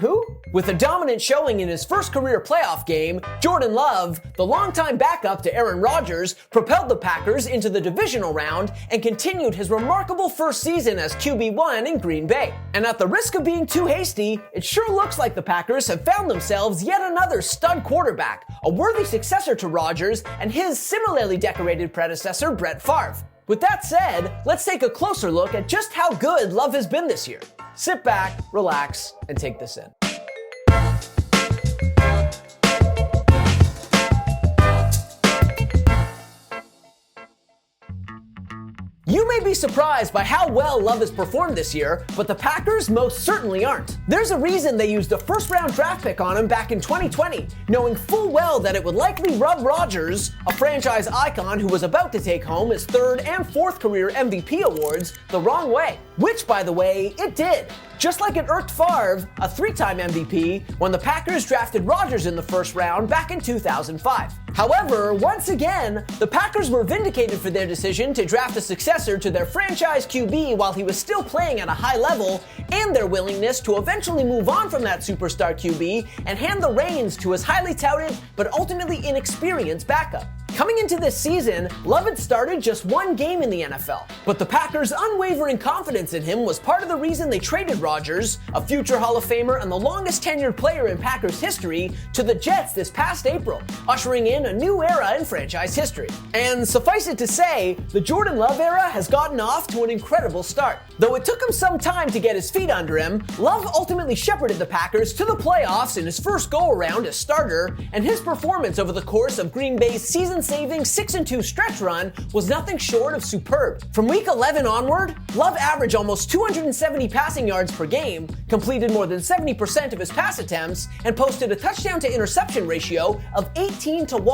who? With a dominant showing in his first career playoff game, Jordan Love, the longtime backup to Aaron Rodgers, propelled the Packers into the divisional round and continued his remarkable first season as QB1 in Green Bay. And at the risk of being too hasty, it sure looks like the Packers have found themselves yet another stud quarterback, a worthy successor to Rodgers and his similarly decorated predecessor, Brett Favre. With that said, let's take a closer look at just how good Love has been this year. Sit back, relax, and take this in. You may be surprised by how well Love has performed this year, but the Packers most certainly aren't. There's a reason they used a first-round draft pick on him back in 2020, knowing full well that it would likely rub Rodgers, a franchise icon who was about to take home his third and fourth career MVP awards, the wrong way. Which, by the way, it did. Just like it irked Favre, a three-time MVP, when the Packers drafted Rodgers in the first round back in 2005. However, once again, the Packers were vindicated for their decision to draft a successor to their franchise QB while he was still playing at a high level, and their willingness to eventually move on from that superstar QB and hand the reins to his highly touted but ultimately inexperienced backup. Coming into this season, Love had started just one game in the NFL, but the Packers' unwavering confidence in him was part of the reason they traded Rodgers, a future Hall of Famer and the longest tenured player in Packers history, to the Jets this past April, ushering in a new era in franchise history. And suffice it to say, the Jordan Love era has gotten off to an incredible start. Though it took him some time to get his feet under him, Love ultimately shepherded the Packers to the playoffs in his first go-around as starter, and his performance over the course of Green Bay's season-saving 6-2 stretch run was nothing short of superb. From week 11 onward, Love averaged almost 270 passing yards per game, completed more than 70% of his pass attempts, and posted a touchdown-to-interception ratio of 18-1.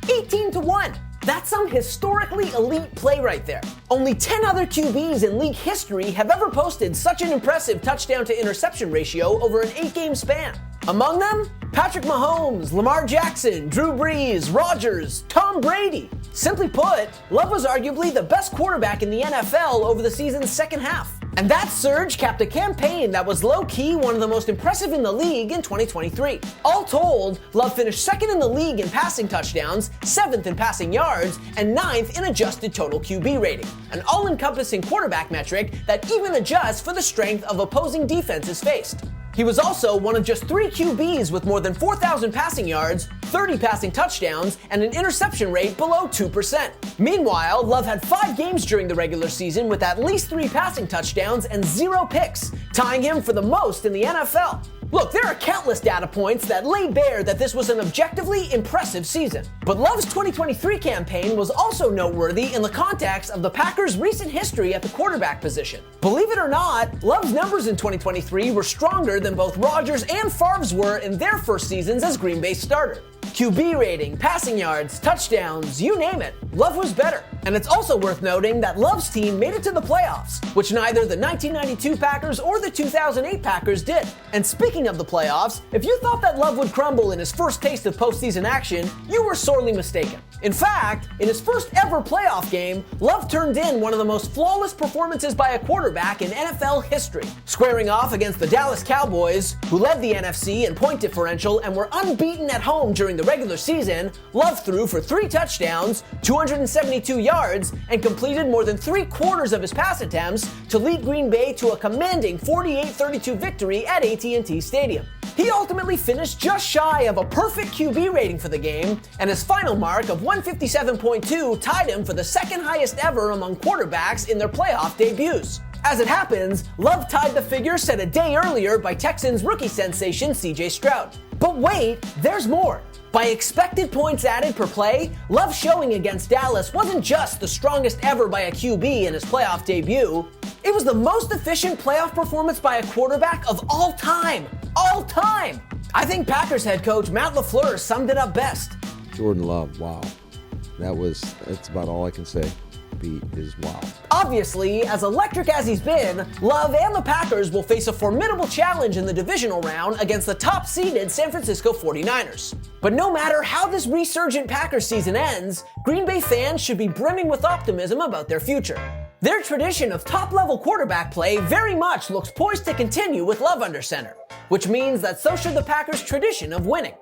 18-1! That's some historically elite play right there. Only 10 other QBs in league history have ever posted such an impressive touchdown-to-interception ratio over an 8-game span. Among them, Patrick Mahomes, Lamar Jackson, Drew Brees, Rodgers, Tom Brady. Simply put, Love was arguably the best quarterback in the NFL over the season's second half. And that surge capped a campaign that was low-key one of the most impressive in the league in 2023. All told, Love finished second in the league in passing touchdowns, 7th in passing yards, and 9th in adjusted total QB rating, an all-encompassing quarterback metric that even adjusts for the strength of opposing defenses faced. He was also one of just 3 QBs with more than 4,000 passing yards, 30 passing touchdowns, and an interception rate below 2%. Meanwhile, Love had 5 games during the regular season with at least 3 passing touchdowns and 0 picks, tying him for the most in the NFL. Look, there are countless data points that lay bare that this was an objectively impressive season. But Love's 2023 campaign was also noteworthy in the context of the Packers' recent history at the quarterback position. Believe it or not, Love's numbers in 2023 were stronger than both Rodgers and Favre's were in their first seasons as Green Bay's starter. QB rating, passing yards, touchdowns, you name it, Love was better. And it's also worth noting that Love's team made it to the playoffs, which neither the 1992 Packers or the 2008 Packers did. And speaking of the playoffs, if you thought that Love would crumble in his first taste of postseason action, you were sorely mistaken. In fact, in his first ever playoff game, Love turned in one of the most flawless performances by a quarterback in NFL history, squaring off against the Dallas Cowboys, who led the NFC in point differential and were unbeaten at home during the regular season. Love threw for 3 touchdowns, 272 yards, and completed more than 3/4 of his pass attempts to lead Green Bay to a commanding 48-32 victory at AT&T Stadium. He ultimately finished just shy of a perfect QB rating for the game, and his final mark of 157.2 tied him for the second highest ever among quarterbacks in their playoff debuts. As it happens, Love tied the figure set a day earlier by Texans rookie sensation CJ Stroud. But wait, there's more. By expected points added per play, Love's showing against Dallas wasn't just the strongest ever by a QB in his playoff debut, it was the most efficient playoff performance by a quarterback of all time. All time! I think Packers head coach Matt LaFleur summed it up best. Jordan Love, wow. That's about all I can say. Beat is wow. Obviously, as electric as he's been, Love and the Packers will face a formidable challenge in the divisional round against the top-seeded San Francisco 49ers. But no matter how this resurgent Packers season ends, Green Bay fans should be brimming with optimism about their future. Their tradition of top-level quarterback play very much looks poised to continue with Love under center, which means that so should the Packers' tradition of winning.